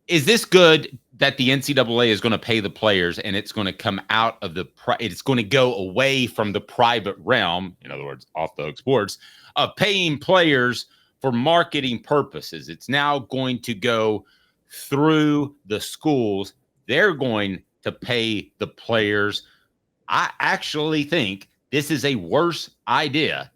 is this good that the NCAA is going to pay the players and it's going to come out of it's going to go away from the private realm, in other words, off the hook sports, of paying players for marketing purposes? It's now going to go through the schools. They're going to pay the players. I actually think this is a worse idea.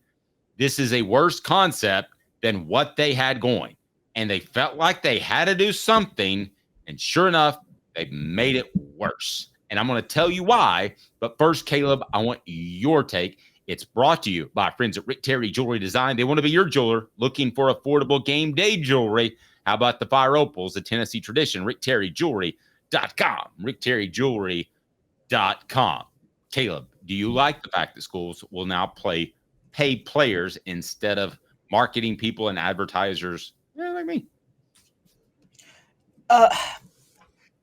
This is a worse concept than what they had going. And they felt like they had to do something. And sure enough, they made it worse. And I'm going to tell you why. But first, Caleb, I want your take. It's brought to you by our friends at Rick Terry Jewelry Design. They want to be your jeweler looking for affordable game day jewelry. How about the Fire Opals, the Tennessee tradition? RickTerryJewelry.com. RickTerryJewelry.com. Caleb, do you like the fact that schools will now pay players instead of marketing people and advertisers? Yeah, like me.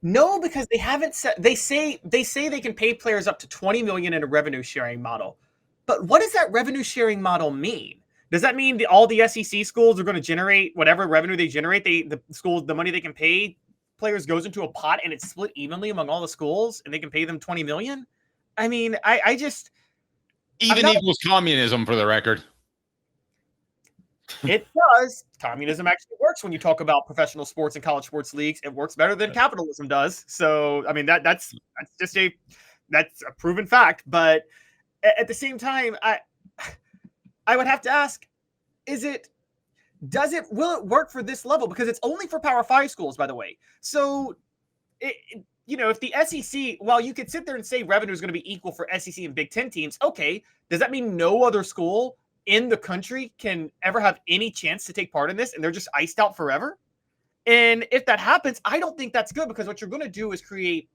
No, because they haven't said. They say they can pay players up to $20 million in a revenue sharing model. But what does that revenue sharing model mean? Does that mean all the SEC schools are going to generate whatever revenue they generate? The money they can pay players goes into a pot and it's split evenly among all the schools, and they can pay them $20 million. I mean, I just even equals communism, for the record. It does. Communism actually works when you talk about professional sports and college sports leagues. It works better than capitalism does. So, I mean, that's just a proven fact. But at the same time, I would have to ask, will it work for this level? Because it's only for Power Five schools, by the way. So, if the SEC, while you could sit there and say revenue is going to be equal for SEC and Big Ten teams, okay, does that mean no other school in the country can ever have any chance to take part in this and they're just iced out forever? And if that happens, I don't think that's good, because what you're going to do is create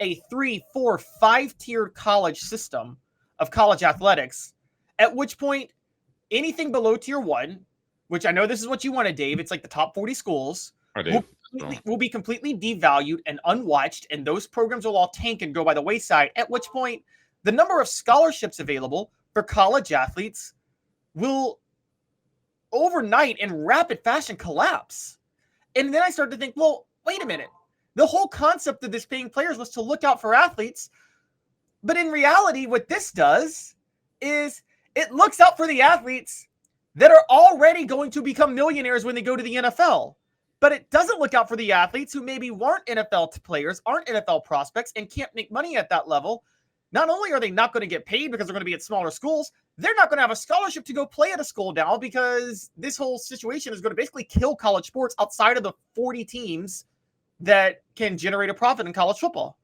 a 3, 4, 5-tiered college system of college athletics, at which point anything below tier 1, which I know this is what you wanted, Dave, it's like the top 40 schools, will be completely devalued and unwatched, and those programs will all tank and go by the wayside, at which point the number of scholarships available for college athletes will overnight in rapid fashion collapse. And then I started to think, well, wait a minute. The whole concept of this paying players was to look out for athletes. But in reality, what this does is it looks out for the athletes that are already going to become millionaires when they go to the NFL. But it doesn't look out for the athletes who maybe weren't NFL players, aren't NFL prospects, and can't make money at that level. Not only are they not going to get paid because they're going to be at smaller schools, they're not going to have a scholarship to go play at a school now, because this whole situation is going to basically kill college sports outside of the 40 teams that can generate a profit in college football.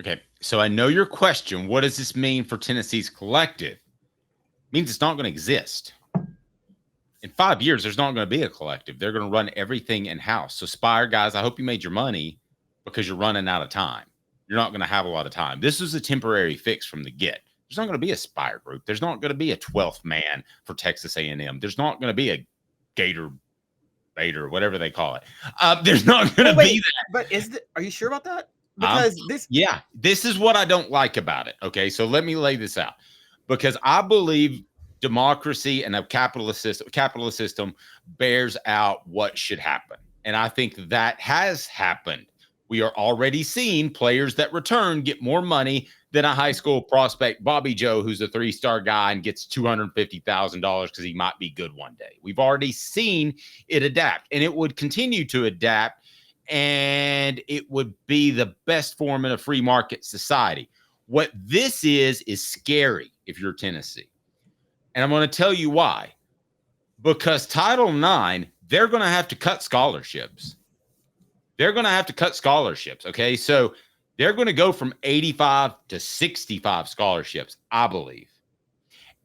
Okay, so I know your question. What does this mean for Tennessee's collective? It means it's not going to exist. In 5 years, there's not going to be a collective. They're going to run everything in-house. So Spire, guys, I hope you made your money, because you're running out of time. You're not going to have a lot of time. This is a temporary fix from the get. There's not going to be a Spire group. There's not going to be a 12th man for Texas A&M. There's not going to be a Gator, whatever they call it. There's not going to be that. But are you sure about that? Because this is what I don't like about it. Okay, so let me lay this out, because I believe democracy and a capitalist system bears out what should happen, and I think that has happened. We are already seeing players that return get more money than a high school prospect, Bobby Joe, who's a 3-star guy and gets $250,000 because he might be good one day. We've already seen it adapt, and it would continue to adapt, and it would be the best form in a free market society. What this is scary if you're Tennessee. And I'm going to tell you why. Because Title IX, they're going to have to cut scholarships. Okay? So they're going to go from 85 to 65 scholarships, I believe.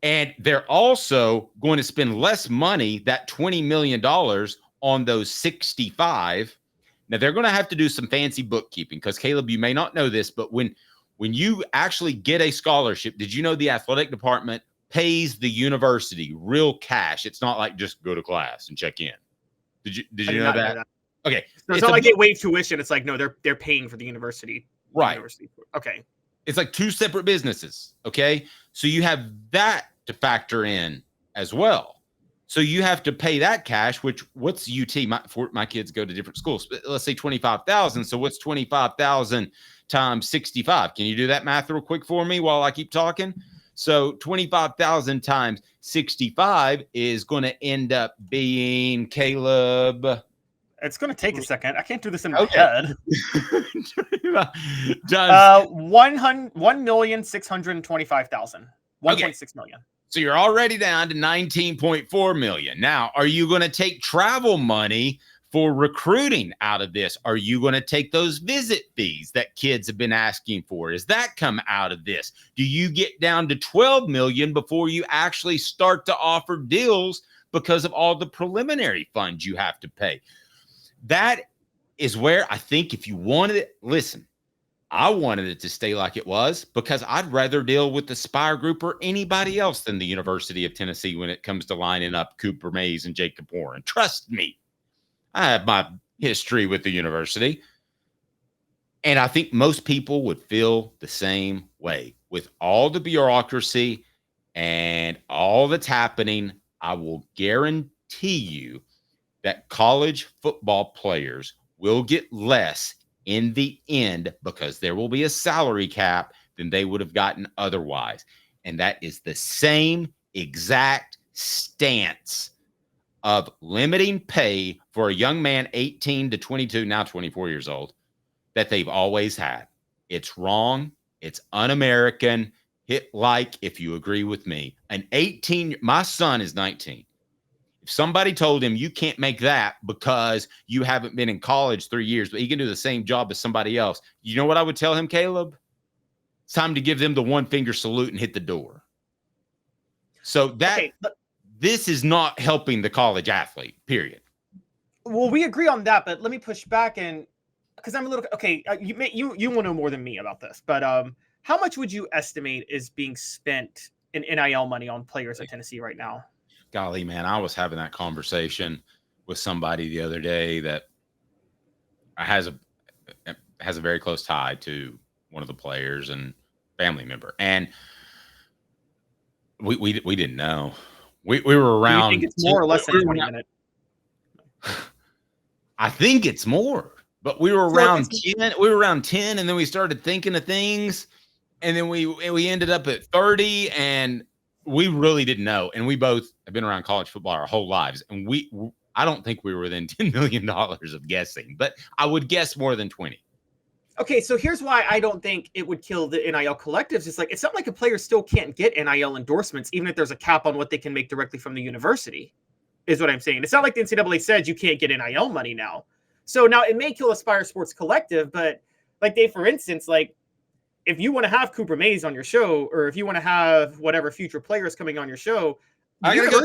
And they're also going to spend less money, that $20 million, on those 65. Now, they're going to have to do some fancy bookkeeping, because, Caleb, you may not know this, but when you actually get a scholarship, did you know the athletic department pays the university real cash? It's not like just go to class and check in. Did you know that? Okay. So it's not like they waive tuition. It's like, no, they're paying for the university. Right. Okay. It's like two separate businesses. Okay. So you have that to factor in as well. So you have to pay that cash, which what's UT? My kids go to different schools. Let's say 25,000. So what's 25,000 times 65? Can you do that math real quick for me while I keep talking? So 25,000 times 65 is going to end up being, Caleb. It's going to take a second. I can't do this in my head. 1,625,000. 1.6 million. So you're already down to 19.4 million. Now, are you going to take travel money for recruiting out of this? Are you going to take those visit fees that kids have been asking for? Does that come out of this? Do you get down to 12 million before you actually start to offer deals because of all the preliminary funds you have to pay? That is where I think if you wanted it, listen, I wanted it to stay like it was because I'd rather deal with the Spire Group or anybody else than the University of Tennessee when it comes to lining up Cooper Mays and Jacob Warren. Trust me, I have my history with the university. And I think most people would feel the same way. With all the bureaucracy and all that's happening, I will guarantee you that college football players will get less in the end because there will be a salary cap than they would have gotten otherwise. And that is the same exact stance of limiting pay for a young man 18 to 22, now 24 years old, that they've always had. It's wrong. It's un-American. Hit like if you agree with me. My son is 19. If somebody told him you can't make that because you haven't been in college 3 years, but he can do the same job as somebody else, you know what I would tell him, Caleb? It's time to give them the one finger salute and hit the door. So this is not helping the college athlete, period. Well, we agree on that, but let me push back and because I'm a little you will know more than me about this, but how much would you estimate is being spent in NIL money on players at Tennessee right now? Golly, man, I was having that conversation with somebody the other day that has a very close tie to one of the players and family member, and we didn't know. We were around. Do you think it's more or less than 20 minutes? I think it's more, but we were around 10. We were around 10, and then we started thinking of things, and then we ended up at 30, and we really didn't know. And we both have been around college football our whole lives, and I don't think we were within $10 million of guessing, but I would guess more than 20. Okay, so here's why I don't think it would kill the NIL collectives. It's not like a player still can't get NIL endorsements, even if there's a cap on what they can make directly from the university, is what I'm saying. It's not like the NCAA said you can't get NIL money now. So now it may kill Aspire Sports Collective, but like for instance, like if you want to have Cooper Mays on your show, or if you want to have whatever future players coming on your show, I gotta go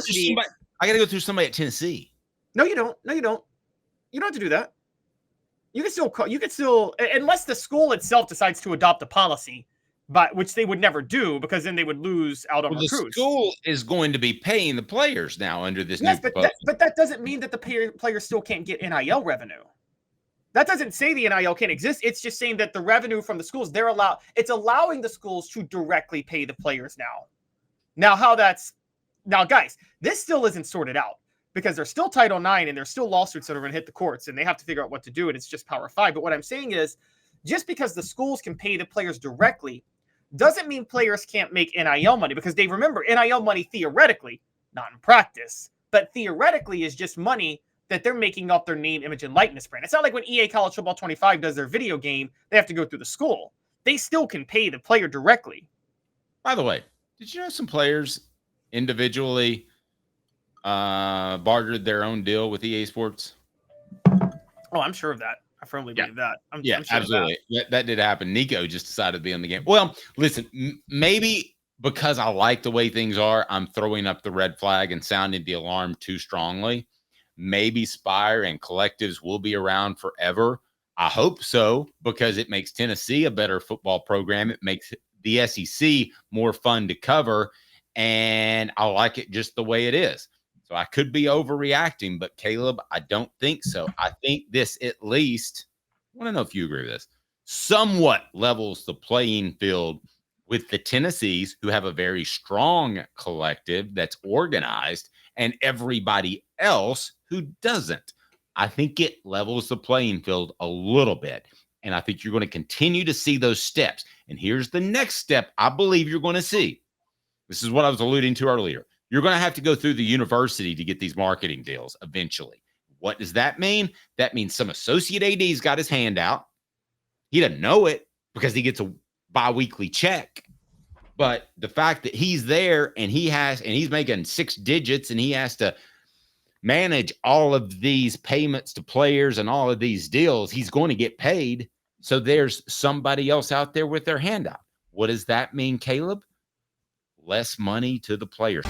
through somebody at Tennessee. No, you don't. You don't have to do that. You can still, unless the school itself decides to adopt a policy, but which they would never do because then they would lose out on recruits. The school is going to be paying the players now under this new proposal. But that doesn't mean that the players still can't get NIL revenue. That doesn't say the NIL can't exist. It's just saying that the revenue from the schools, it's allowing the schools to directly pay the players now. Now, guys, this still isn't sorted out because there's still Title IX and there's still lawsuits that are going to hit the courts and they have to figure out what to do. And it's just Power Five. But what I'm saying is just because the schools can pay the players directly doesn't mean players can't make NIL money, because they remember NIL money theoretically, not in practice, but theoretically is just money that they're making off their name, image, and likeness brand. It's not like when EA College Football 25 does their video game, they have to go through the school. They still can pay the player directly. By the way, did you know some players individually bartered their own deal with EA Sports? Oh, I'm sure of that. I firmly believe that. I'm sure absolutely. That did happen. Nico just decided to be in the game. Well, listen, maybe because I like the way things are, I'm throwing up the red flag and sounding the alarm too strongly. Maybe Spire and collectives will be around forever. I hope so, because it makes Tennessee a better football program. It makes the SEC more fun to cover, and I like it just the way it is. So I could be overreacting, but Caleb, I don't think so. I think this at least, I want to know if you agree with this, somewhat levels the playing field with the Tennessees, who have a very strong collective that's organized, and everybody else who doesn't. I think it levels the playing field a little bit. And I think you're going to continue to see those steps. And here's the next step I believe you're going to see. This is what I was alluding to earlier. You're going to have to go through the university to get these marketing deals eventually. What does that mean? That means some associate AD's got his hand out. He doesn't know it because he gets a biweekly check. But the fact that he's there and he's making 6 digits and he has to manage all of these payments to players and all of these deals, he's going to get paid. So there's somebody else out there with their hand out. What does that mean, Caleb? Less money to the players.